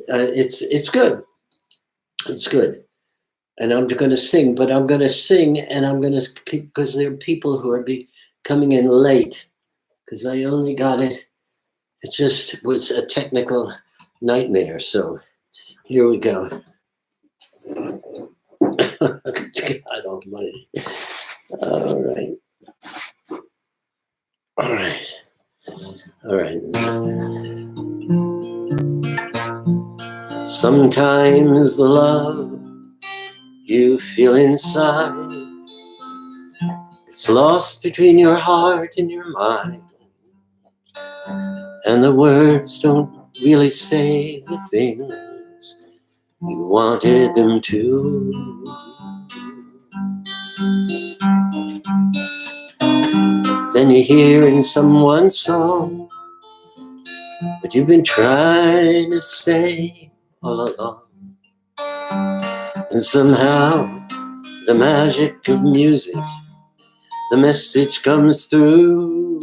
it's good. It's good. And I'm going to sing, but I'm going to sing, and I'm going to keep, because there are people who are coming in late, because I only got it. It just was a technical nightmare. So here we go. God almighty. All right. All right. All right. Sometimes the love you feel inside, it's lost between your heart and your mind, and the words don't really say the things you wanted them to. Then you hear in someone's song what you've been trying to say all along, and somehow the magic of music, the message comes through.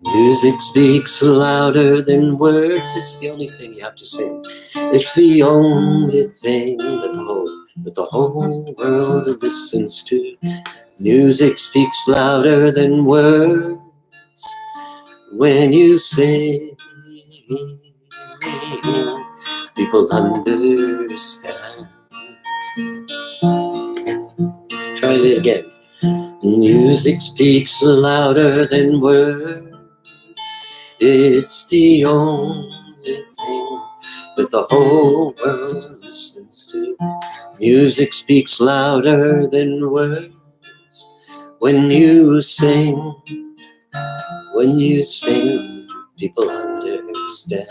Music speaks louder than words. It's the only thing you have to sing. It's the only thing that the whole world listens to. Music speaks louder than words when you sing. People understand. Try it again. Music speaks louder than words. It's the only thing that the whole world listens to. Music speaks louder than words when you sing. When you sing, people understand.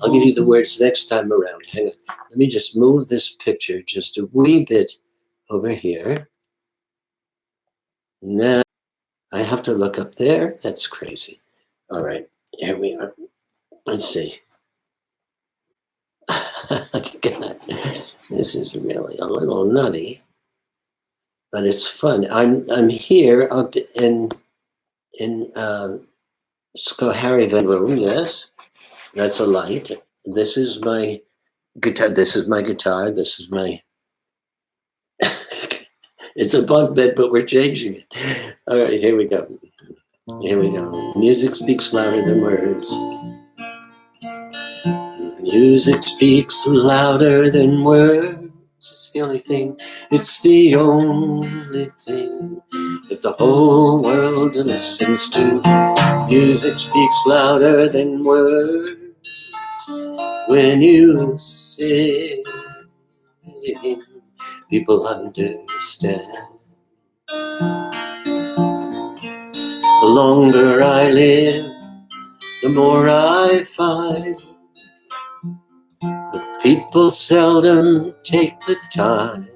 I'll give you the words next time around. Hang on. Let me just move this picture just a wee bit over here. Now, I have to look up there. That's crazy. All right, here we are. Let's see. God, this is really a little nutty, but it's fun. I'm here up in Schoharry room. Yes, that's a light. This is my guitar. This is my guitar. This is my. It's a bunk bed, but we're changing it. All right, here we go. Here we go. Music speaks louder than words. Music speaks louder than words. It's the only thing. It's the only thing that the whole world listens to. Music speaks louder than words when you sing. People understand. The longer I live, the more I find that people seldom take the time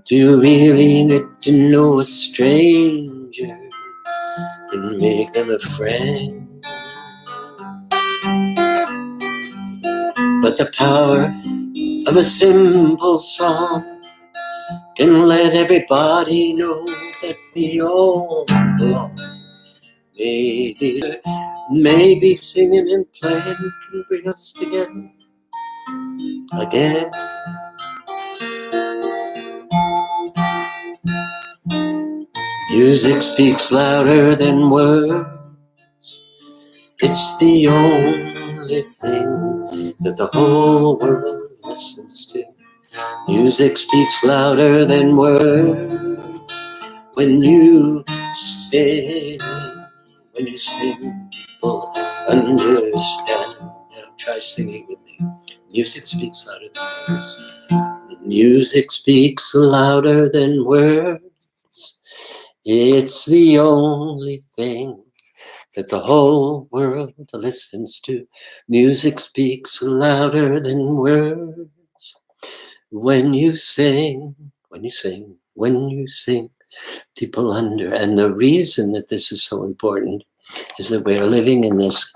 to really get to know a stranger and make them a friend. But the power of a simple song can let everybody know that we all belong. Maybe singing and playing can bring us together again. Music speaks louder than words. It's the only thing that the whole world listens to. Music speaks louder than words when you sing. When you sing, people understand. Now try singing with me. Music speaks louder than words. Music speaks louder than words. It's the only thing that the whole world listens to. Music speaks louder than words. When you sing, when you sing, when you sing, people under. And the reason that this is so important is that we're living in this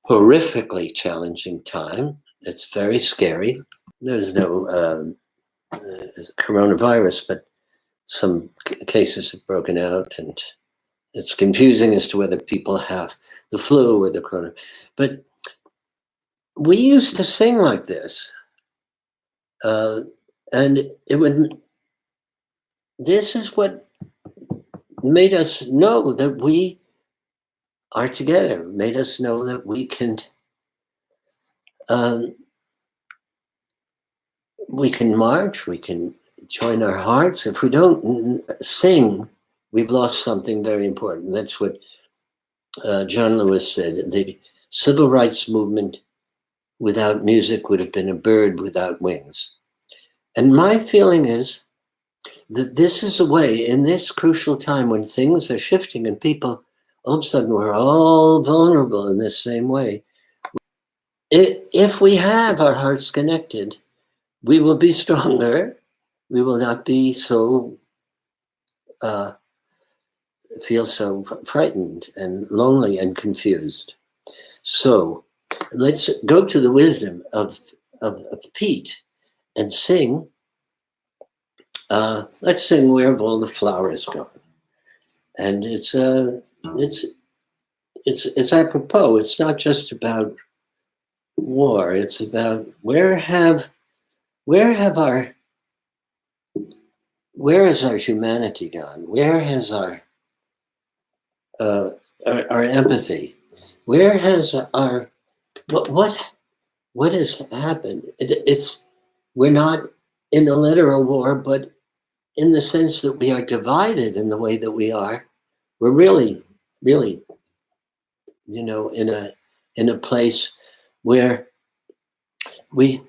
horrifically challenging time. It's very scary. There's no coronavirus, but some cases have broken out, and It's confusing as to whether people have the flu or the corona. But we used to sing like this. And it would, this is what made us know that we are together, made us know that uh, we can march, we can join our hearts. If we don't sing, we've lost something very important. That's what John Lewis said. The civil rights movement without music would have been a bird without wings. And my feeling is that this is a way, in this crucial time when things are shifting and people, all of a sudden, we're all vulnerable in this same way. If we have our hearts connected, we will be stronger. We will not be so, feel so frightened and lonely and confused. So let's go to the wisdom of Pete and sing. Let's sing "Where Have All the Flowers Gone?" And it's apropos. It's not just about war. It's about where has our humanity gone? Where has our empathy? Where has our what has happened? We're not in a literal war, but in the sense that we are divided in the way that we are. We're really, really, in a place where we're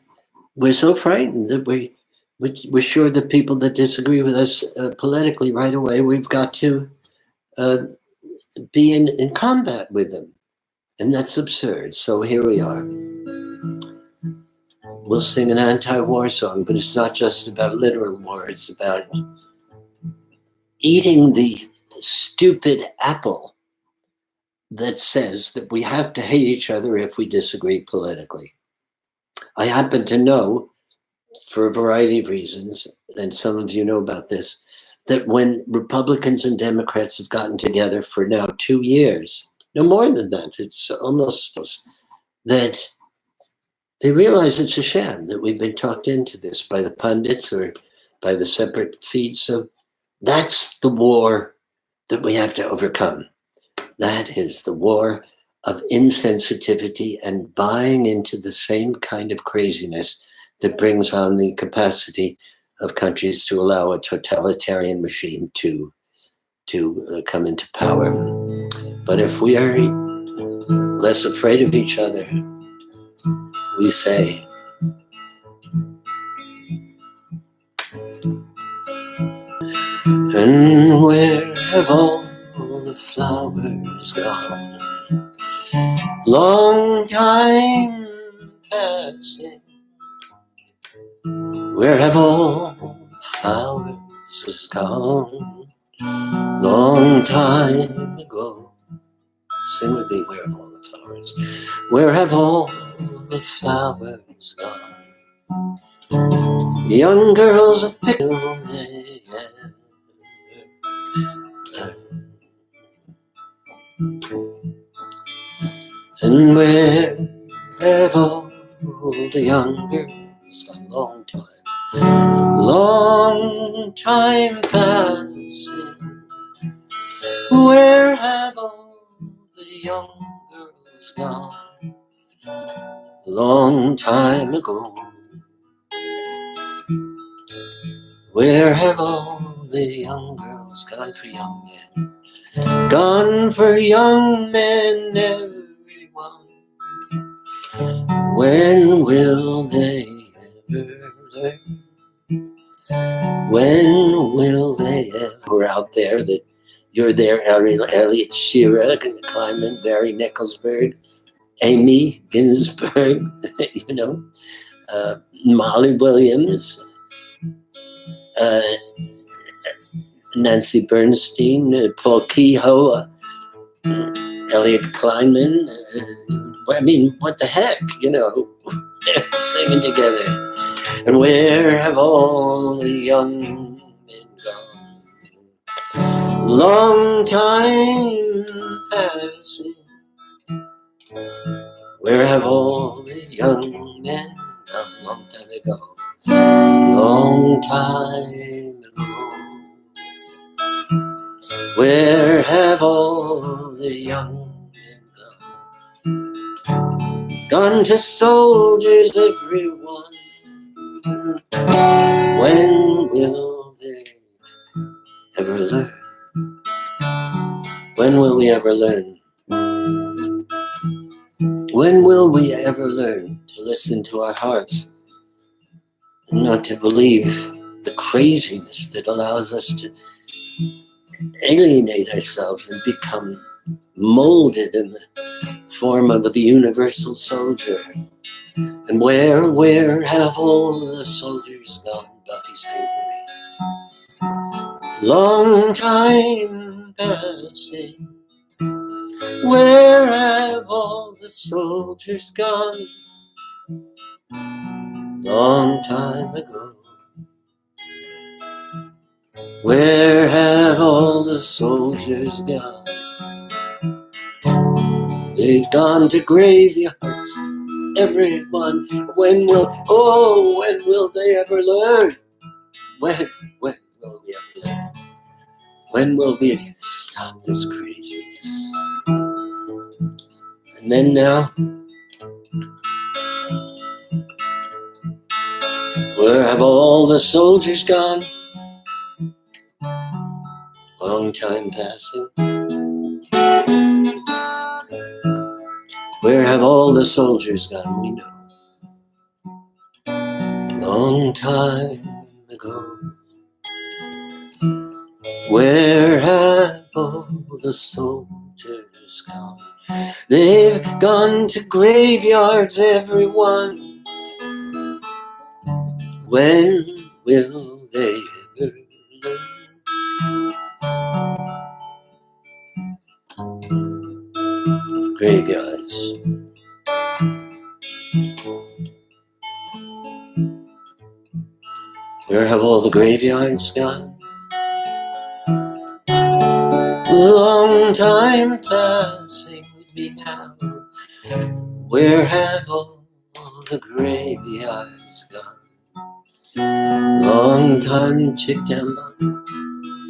so frightened that we're sure that people that disagree with us politically right away, we've got to be in combat with them. And that's absurd. So here we are. We'll sing an anti-war song, but it's not just about literal war. It's about eating the stupid apple that says that we have to hate each other if we disagree politically. I happen to know, for a variety of reasons, and some of you know about this, that when Republicans and Democrats have gotten together for now 2 years, no more than that, it's almost that they realize it's a sham, that we've been talked into this by the pundits or by the separate feeds. So that's the war that we have to overcome. That is the war of insensitivity and buying into the same kind of craziness that brings on the capacity of countries to allow a totalitarian regime to come into power. But if we are less afraid of each other, we say, and where have all the flowers gone? Long time passing. Where have all the flowers gone? Long time ago. Sing with me, where have all the flowers? Where have all the flowers gone? Young girls of Piccadilly. And where have all the young girls gone? Long time passing. Where have all the young girls gone? Long time ago. Where have all the young girls gone for young men? Gone for young men, everyone. When will they ever learn? When will they ever? We're out there, that you're there, Elliot Shearer, Kleinman, Barry Nicholsberg, Amy Ginsberg, Molly Williams, Nancy Bernstein, Paul Kehoe, Elliot Kleinman. I mean, what the heck, they're singing together. And where have all the young men gone? long time passing. Where have all the young men a long time ago? Long time ago. Where have all the young men gone? Gone to soldiers, everyone. When will they ever learn? When will we ever learn? When will we ever learn to listen to our hearts and not to believe the craziness that allows us to alienate ourselves and become molded in the form of the universal soldier? And where have all the soldiers gone? Buffy St. Marie. Long time passing. Where have all the soldiers gone? Long time ago. Where have all the soldiers gone? They've gone to graveyards, everyone. When will they ever learn? When will we ever learn? When will we stop this craziness? And then now, where have all the soldiers gone? Long time passing. Where have all the soldiers gone? We know. Long time ago. Where have all the soldiers gone? They've gone to graveyards, everyone. When will they ever learn? Graveyards. Where have all the graveyards gone? Long time passing with me now. Where have all the graveyards gone? Long time chick down.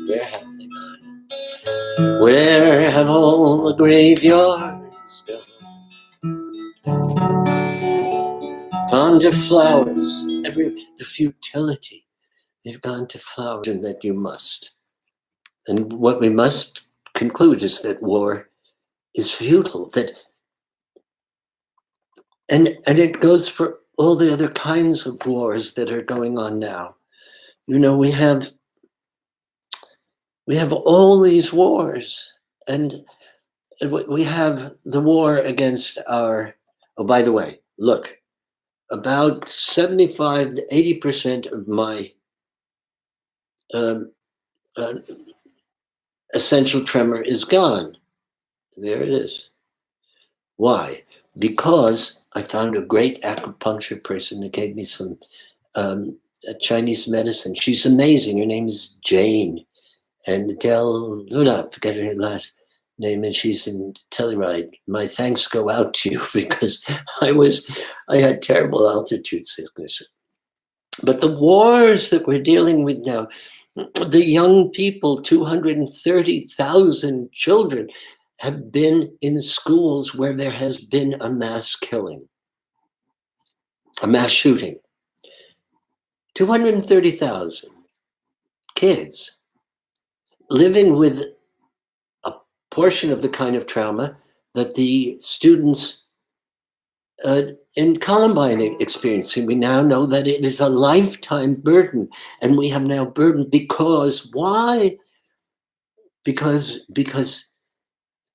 Where have they gone? Where have all the graveyards gone? Gone to flowers. The futility. They've gone to flowers, and that you must. And what we must conclude is that war is futile. And it goes for all the other kinds of wars that are going on now. You know, we have all these wars, and we have the war against our. Oh, by the way, look, about 75 to 80% of my essential tremor is gone. There it is. Why? Because I found a great acupuncture person that gave me some Chinese medicine. She's amazing. Her name is Jane. And I forget her last name, and she's in Telluride. My thanks go out to you because I had terrible altitude sickness. But the wars that we're dealing with now, the young people, 230,000 children, have been in schools where there has been a mass killing, a mass shooting. 230,000 kids living with a portion of the kind of trauma that the students in Columbine experiencing. We now know that it is a lifetime burden, and we have now burden because why? Because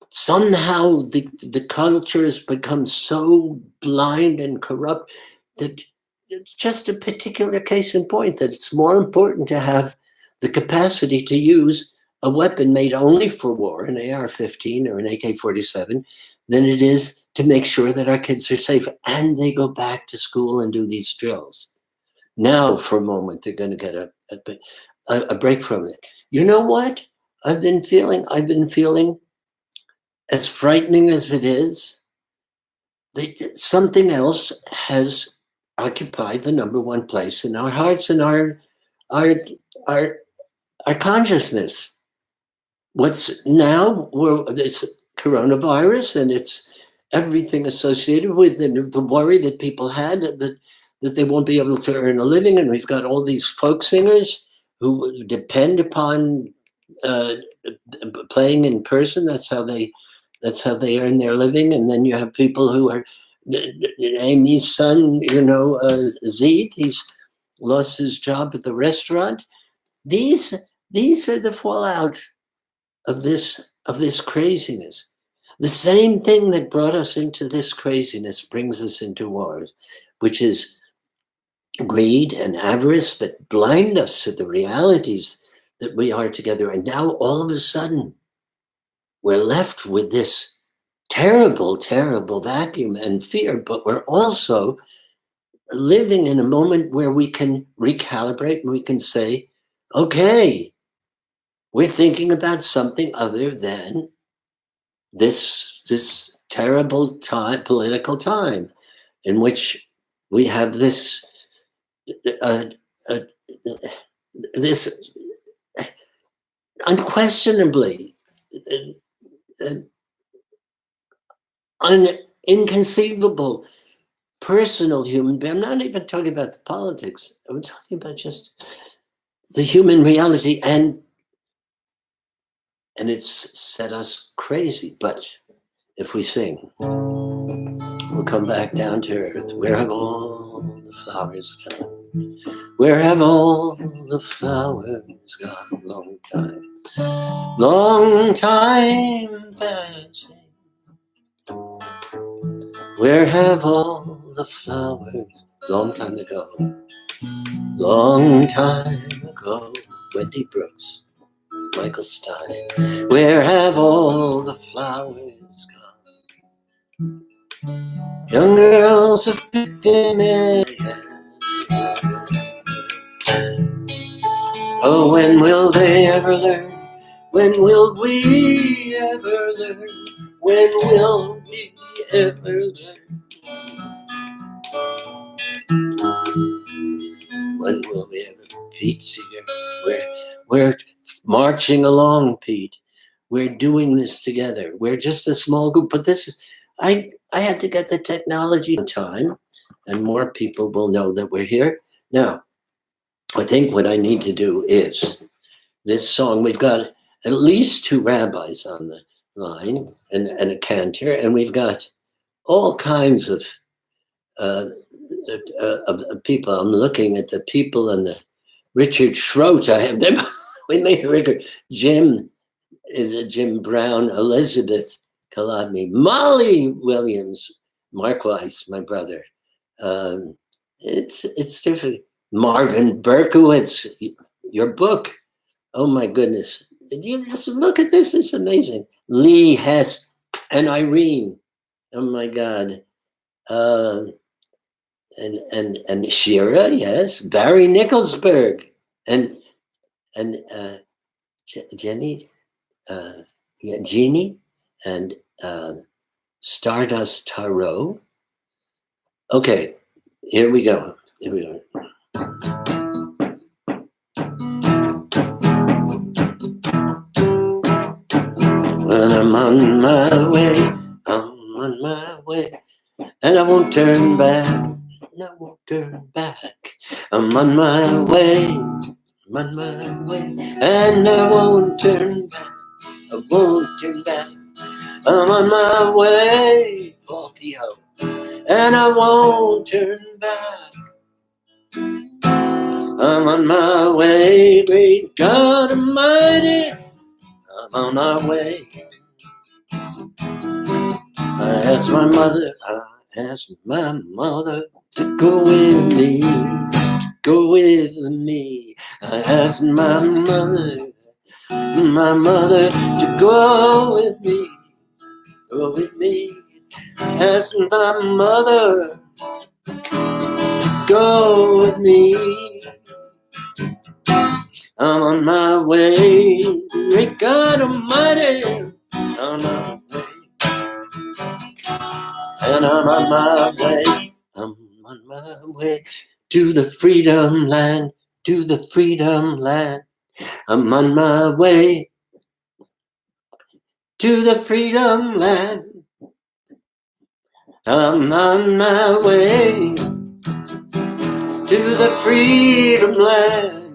somehow the culture has become so blind and corrupt that it's just a particular case in point that it's more important to have the capacity to use a weapon made only for war, an AR-15 or an AK-47, than it is to make sure that our kids are safe and they go back to school and do these drills. Now, for a moment, they're going to get a break from it. You know what? I've been feeling, as frightening as it is, something else has occupied the number one place in our hearts and our our our consciousness. What's now? Well, this coronavirus and it's everything associated with the worry that people had that they won't be able to earn a living, and we've got all these folk singers who depend upon uh, playing in person. That's how they earn their living. And then you have people who are Amy's son, Zeke. He's lost his job at the restaurant. These these are the fallout of this craziness. The same thing that brought us into this craziness brings us into wars, which is greed and avarice that blind us to the realities that we are together. And now all of a sudden, we're left with this terrible, terrible vacuum and fear, but we're also living in a moment where we can recalibrate and we can say, okay, we're thinking about something other than this terrible time, political time, in which we have this uh, uh, this unquestionably inconceivable personal human being. I'm not even talking about the politics. I'm talking about just the human reality, and it's set us crazy. But if we sing, we'll come back down to earth. Where have all the flowers gone? Where have all the flowers gone? Long time passing. Where have all the flowers? Long time ago. Long time ago. Wendy Brooks, Michael Stein. Where have all the flowers gone? Young girls have picked them in. Oh, when will they ever learn? When will we ever learn? When will we ever learn? When will we ever? Pete Seeger, we're marching along, Pete. We're doing this together. We're just a small group, but this is. I had to get the technology in time, and more people will know that we're here. Now, I think what I need to do is this song. We've got at least two rabbis on the line and a cantor, and we've got all kinds of people. I'm looking at the people and the Richard Schroet. I have them. We made a record. Jim is a Jim Brown, Elizabeth Kolodny, Molly Williams, Mark Weiss, my brother. It's different. Marvin Berkowitz, your book. Oh my goodness. You just look at this, it's amazing. Lee Hess and Irene. Oh my God. And Shira, yes. Barry Nicholsberg. And Jenny, Jeannie, and Stardust Tarot. Okay, here we go. When I'm on my way, and I won't turn back, I'm on my way, and I won't turn back, I'm on my way, Volkio, and I won't turn back. I'm on my way, great God Almighty, I'm on our way. I asked my mother to go with me, I asked my mother to go with me, I asked my mother to go with me. I'm on my way, great God Almighty, on my way. And I'm on my way, I'm on my way to the freedom land, to the freedom land. I'm on my way to the freedom land. I'm on my way to the freedom land.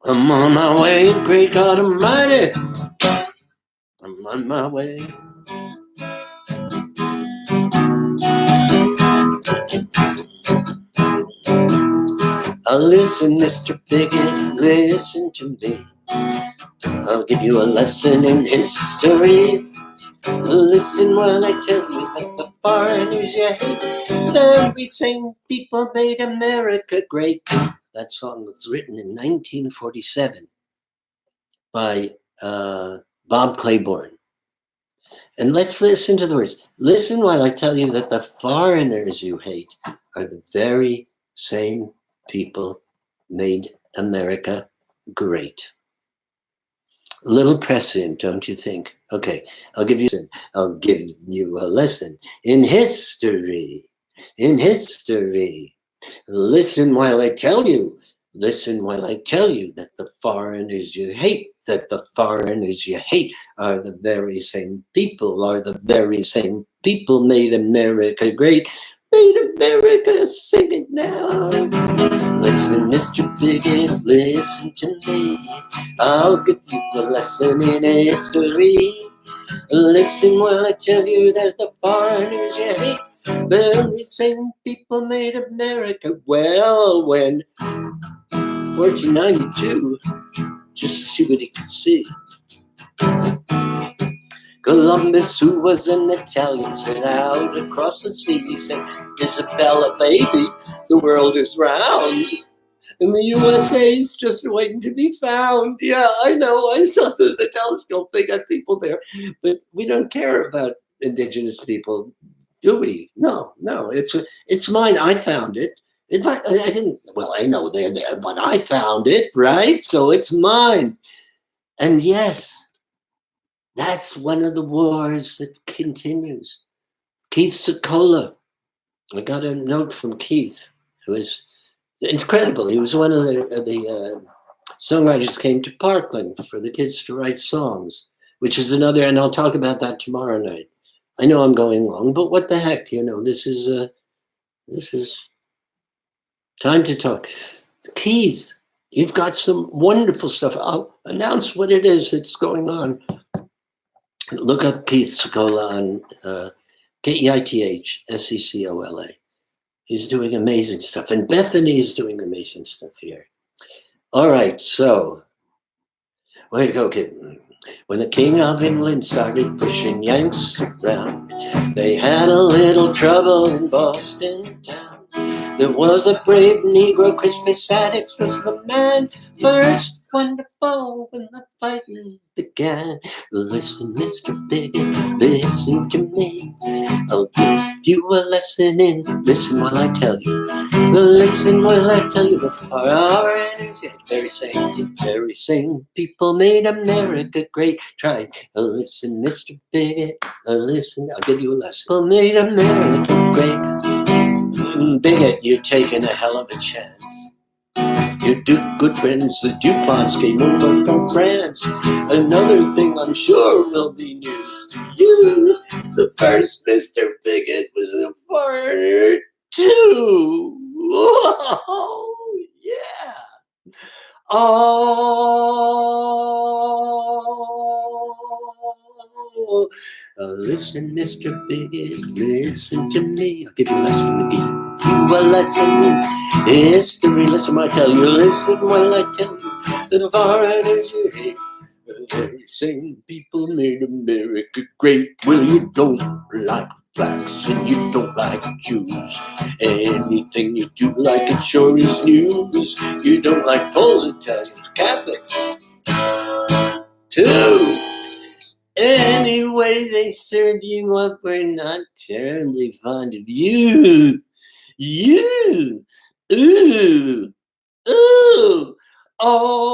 I'm on my way, great God Almighty. I'm on my way. Listen, Mr. Bigot, listen to me. I'll give you a lesson in history. Listen while I tell you that the foreigners you hate, the very same people made America great. That song was written in 1947 by Bob Claiborne. And let's listen to the words. Listen while I tell you that the foreigners you hate are the very same people made America great. A little prescient, don't you think? Okay, I'll give you a lesson in history. In history. Listen while I tell you. Listen while I tell you that the foreigners you hate, that the foreigners you hate are the very same people, made America great. Made America, sing it now. Listen, Mr. Bigot, listen to me. I'll give you a lesson in history. Listen while I tell you that the foreigners you hate, very same people made America. Well, when 1492, just to see what he could see. Columbus, who was an Italian, set out across the sea. He said, Isabella, baby, the world is round. And the USA's just waiting to be found. Yeah, I know. I saw through the telescope. They got people there. But we don't care about indigenous people, do we? No. It's mine. I found it. In fact, I didn't. Well, I know they're there, but I found it, right? So it's mine. And yes, that's one of the wars that continues. Keith Secola. I got a note from Keith, who is incredible. He was one of the songwriters came to Parkland for the kids to write songs, which is another, and I'll talk about that tomorrow night. I know I'm going long, but what the heck, this is time to talk. Keith, you've got some wonderful stuff. I'll announce what it is that's going on. Look up Keith Secola on KEITH He's doing amazing stuff. And Bethany's doing amazing stuff here. All right, so wait, okay. When the King of England started pushing Yanks around, they had a little trouble in Boston town. There was a brave Negro, Crispus Attucks was the man, first one to fall when the fighting began. Listen, Mr. Bigot, listen to me. I'll give you a lesson in listen while I tell you. Listen while I tell you that our enemies, very same people made America great. Try, listen, Mr. Bigot, listen, I'll give you a lesson. People made America great. Bigot, you're taking a hell of a chance. Your good friends, the DuPonts, came over from France. Another thing I'm sure will be news to you. The first Mr. Bigot was a foreigner too. Whoa, yeah. Oh, listen, Mr. Bigot, listen to me. I'll give you a lesson to give you a lesson in history. Listen while I tell you. Listen while I tell you that the foreigners you hate, the very same people made America great. Well, you don't like blacks and you don't like Jews. Anything you do like, it sure is news. You don't like Poles, Italians, Catholics too. Anyway, they serve you up. We're not terribly fond of you. You. Ooh. Ooh. Oh,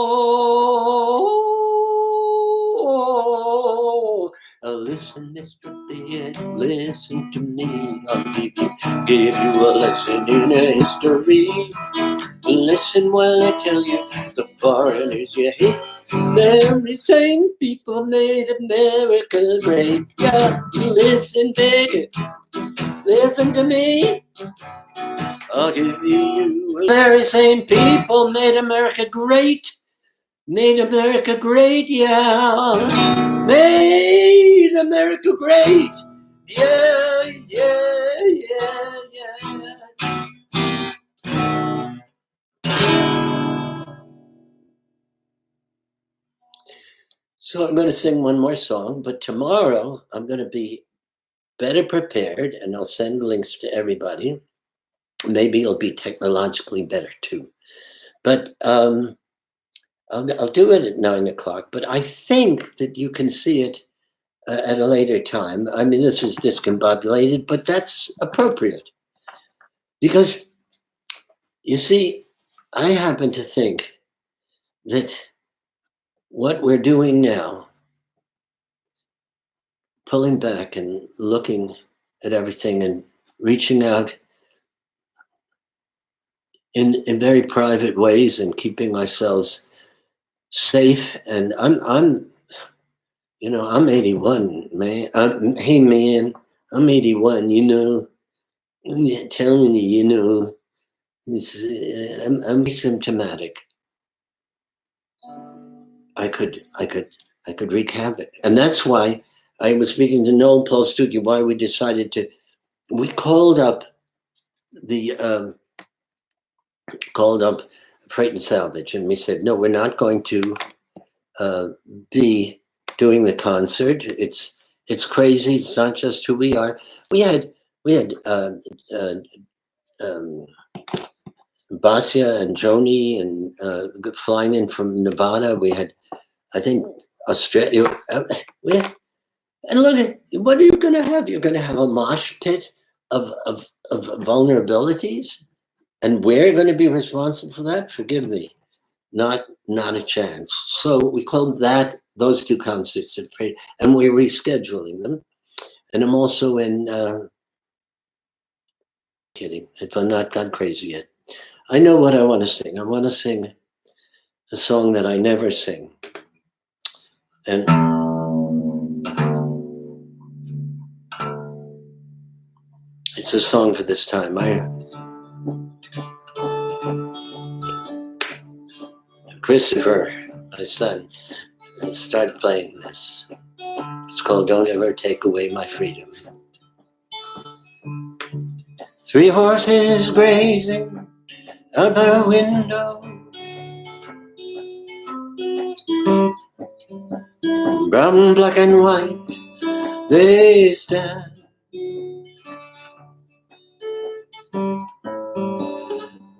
listen, Mr. Big, listen to me. I'll give you a lesson in history. Listen while I tell you the foreigners you hate. Very same people made America great. Yeah, listen, baby, listen to me. I'll give you the very same people made America great. Made America great, yeah. Made America great. Yeah, yeah, yeah, yeah. So I'm going to sing one more song, but tomorrow I'm going to be better prepared and I'll send links to everybody. Maybe it'll be technologically better too. But I'll do it at 9 o'clock, but I think that you can see it at a later time. I mean, this was discombobulated, but that's appropriate. Because, you see, I happen to think that what we're doing now, pulling back and looking at everything and reaching out in very private ways and keeping ourselves safe. And I'm 81, man. Hey, man, I'm 81, I'm telling you, I'm asymptomatic. I could wreak havoc, and that's why I was speaking to Noel Paul Stuckey. Why we decided to, we called up Freight and Salvage, and we said, no, we're not going to be doing the concert. It's crazy. It's not just who we are. We had Basia and Joni and flying in from Nevada. We had, I think, Australia. And look at, what are you going to have? You're going to have a mosh pit of vulnerabilities, and we're going to be responsible for that. Forgive me, not a chance. So we called those two concerts at Freight, and we're rescheduling them. And I'm also in. Kidding, if I'm not gone crazy yet. I know what I want to sing. I want to sing a song that I never sing. And it's a song for this time. Christopher, my son, started playing this. It's called Don't Ever Take Away My Freedom. 3 horses grazing out my window, brown, black, and white they stand.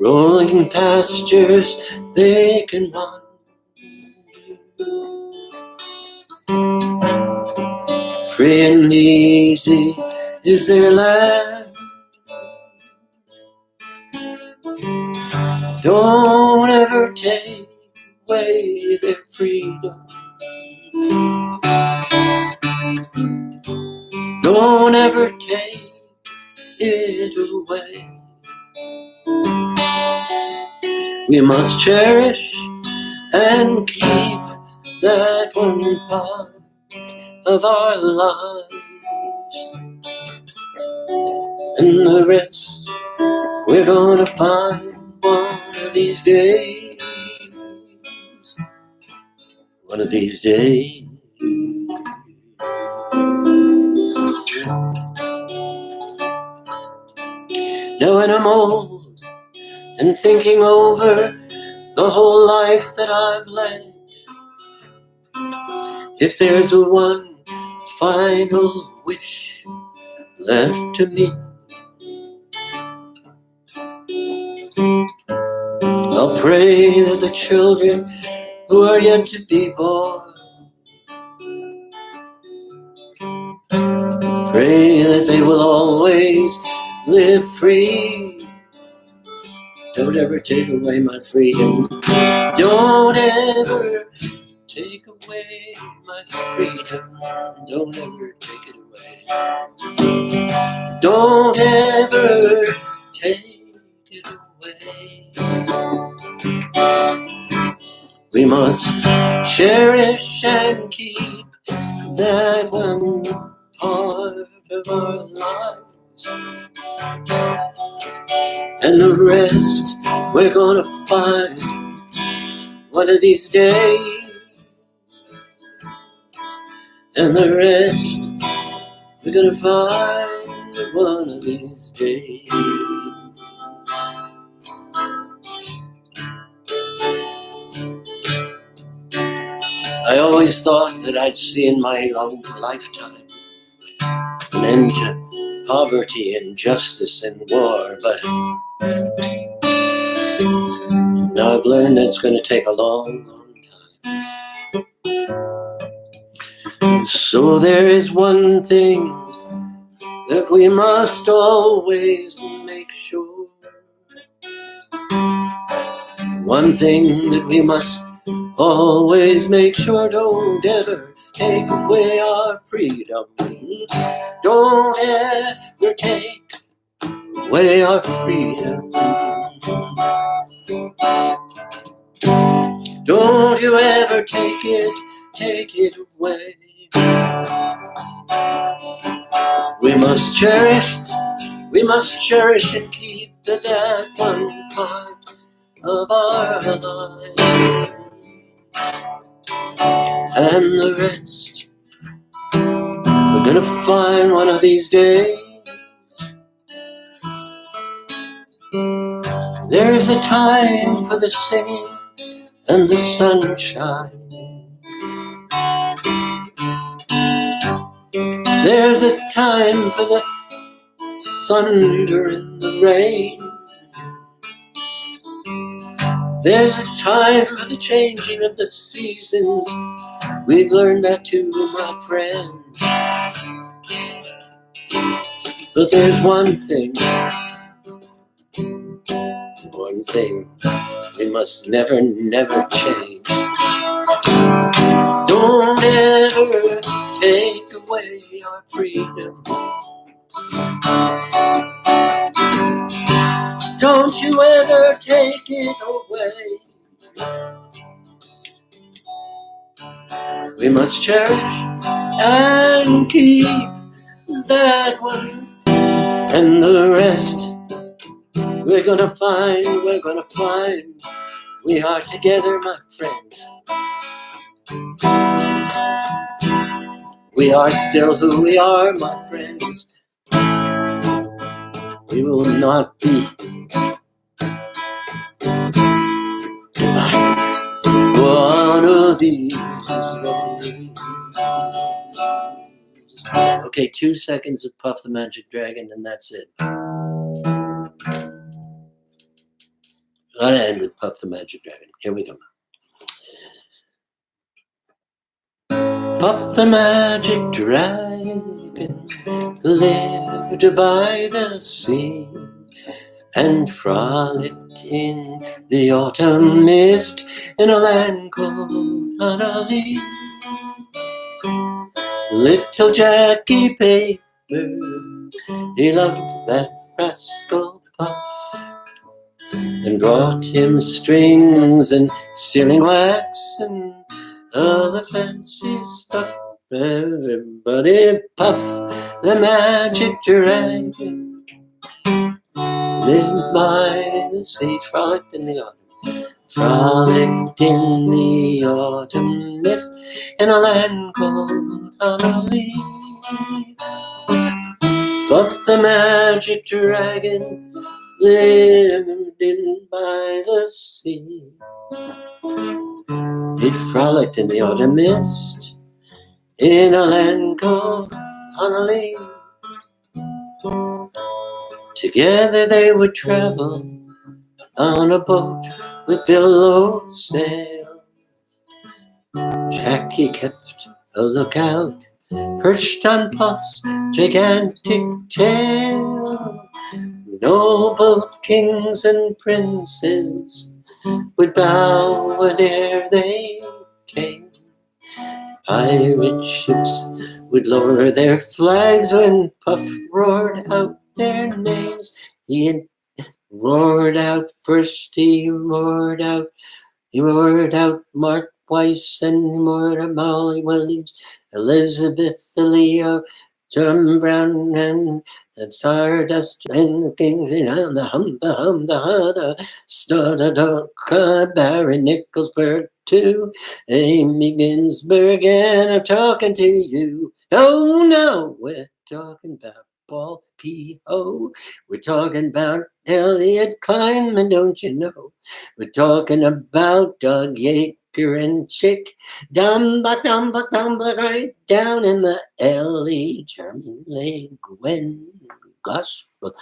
Rolling pastures they can wander, free and easy is their land. Don't ever take away their freedom. Don't ever take it away. We must cherish and keep that one part of our lives, and the rest we're gonna find one of these days. One of these days. Now when I'm old and thinking over the whole life that I've led, if there's a one final wish left to me, I'll pray that the children who are yet to be born, pray that they will always live free. Don't ever take away my freedom. Don't ever take away my freedom. Don't ever take it away. Don't ever take it away. We must cherish and keep that one part of our lives. And the rest we're gonna find one of these days. And the rest we're gonna find one of these days. I always thought that I'd see in my long lifetime an end to poverty, injustice, and war, but now I've learned that's going to take a long, long time. So there is one thing that we must always make sure. One thing that we must always make sure: don't ever take away our freedom. Don't ever take away our freedom. Don't you ever take it away. We must cherish and keep that one part of our life. And the rest we're gonna find one of these days. There is a time for the singing and the sunshine. There's a time for the thunder and the rain. There's a time for the changing of the seasons. We've learned that too, my friends. But there's one thing we must never change. Don't ever take away our freedom. Don't you ever take it away. We must cherish and keep that one, and the rest we're gonna find. We are together, my friends. We are still who we are, my friends. We will not be divided one of these days. Okay, 2 seconds of Puff the Magic Dragon, and that's it. Gotta end with Puff the Magic Dragon. Here we go. Puff the Magic Dragon lived by the sea and frolicked in the autumn mist in a land called Honolulu. Little Jackie Paper, he loved that rascal Puff, and brought him strings and sealing wax and other fancy stuff. Everybody Puff the Magic Dragon lived by the sea, frolicked in the autumn mist in a land called Honolulu. Puff the Magic Dragon lived in by the sea. He frolicked in the autumn mist in a land called Honolulu. Together they would travel on a boat with billow sails. Jackie kept a lookout, perched on Puff's gigantic tail. Noble kings and princes would bow whene'er they came. Pirate ships would lower their flags when Puff roared out their names. He roared out first, he roared out Mark Weiss and Mortimer Molly Williams, Elizabeth Leo, John Brown and Stardust and the Kings and the Stardust, Barry Nicholsburg too, Amy Ginsberg, and I'm talking to you. Oh no, we're talking about Paul P. O. We're talking about Elliot Kleinman, don't you know? We're talking about Doug Yeager and Chick Dumba right down in the alley. Germany Gwen Gospel.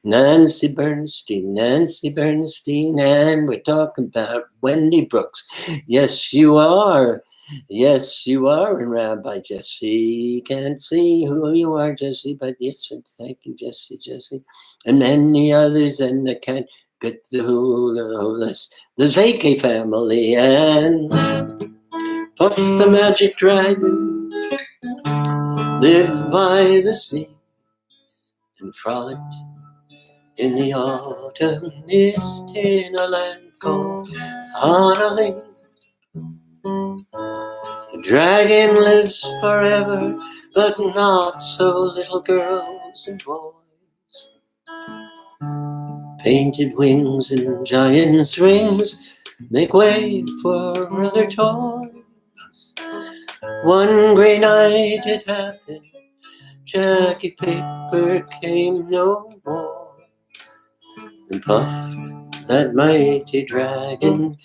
Nancy Bernstein, and we're talking about Wendy Brooks. Yes, you are. Yes, you are, and Rabbi Jesse. Can't see who you are, Jesse, but yes, and thank you, Jesse, and many others, and I can't get the whole list. The Zake family and Puff the Magic Dragon lived by the sea and frolicked in the autumn mist in a land called Honolulu. The dragon lives forever, but not so little girls and boys. Painted wings and giant's rings make way for other toys. One gray night it happened, Jackie Paper came no more. And Puff, that mighty dragon,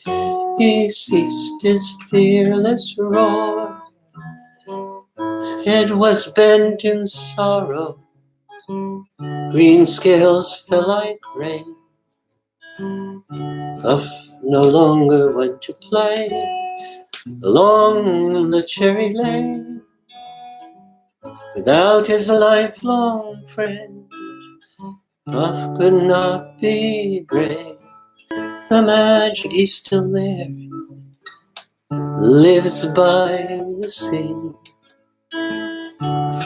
he ceased his fearless roar. His head was bent in sorrow, green scales fell like rain. Puff no longer went to play along the cherry lane without his lifelong friend. Puff could not be brave. The magic, he's still there, lives by the sea,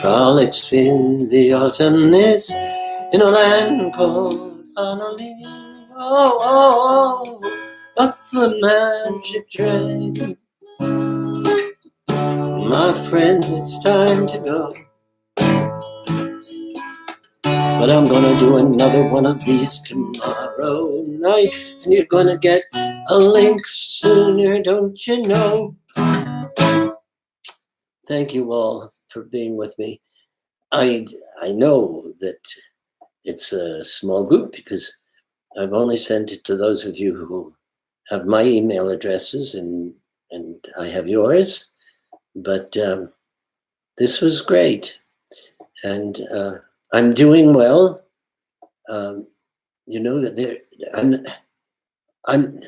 frolics in the autumn mist in a land called Honolulu. Oh, Puff the magic dragon. My friends, it's time to go, but I'm gonna do another one of these tomorrow night, and you're gonna get a link sooner, don't you know? Thank you all for being with me. I know that it's a small group because I've only sent it to those of you who have my email addresses, and I have yours. But this was great, and I'm doing well. You know that I'm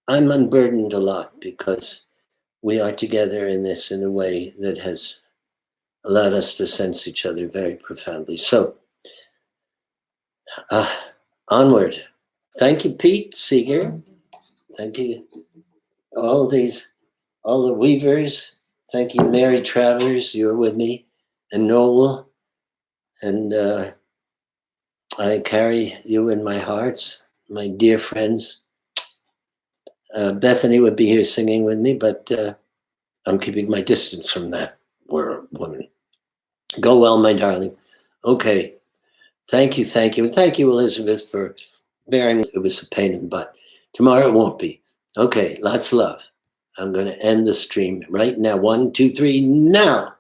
unburdened a lot because we are together in this in a way that has allowed us to sense each other very profoundly. So, onward. Thank you, Pete Seeger. Thank you, all the Weavers. Thank you, Mary Travers. You're with me, and Noel, and I carry you in my hearts, my dear friends. Bethany would be here singing with me, but I'm keeping my distance from that woman. Go well, my darling. Okay. Thank you, Elizabeth, for bearing. It was a pain in the butt. Tomorrow it won't be. Okay, lots of love. I'm going to end the stream right now. 1, 2, 3, now.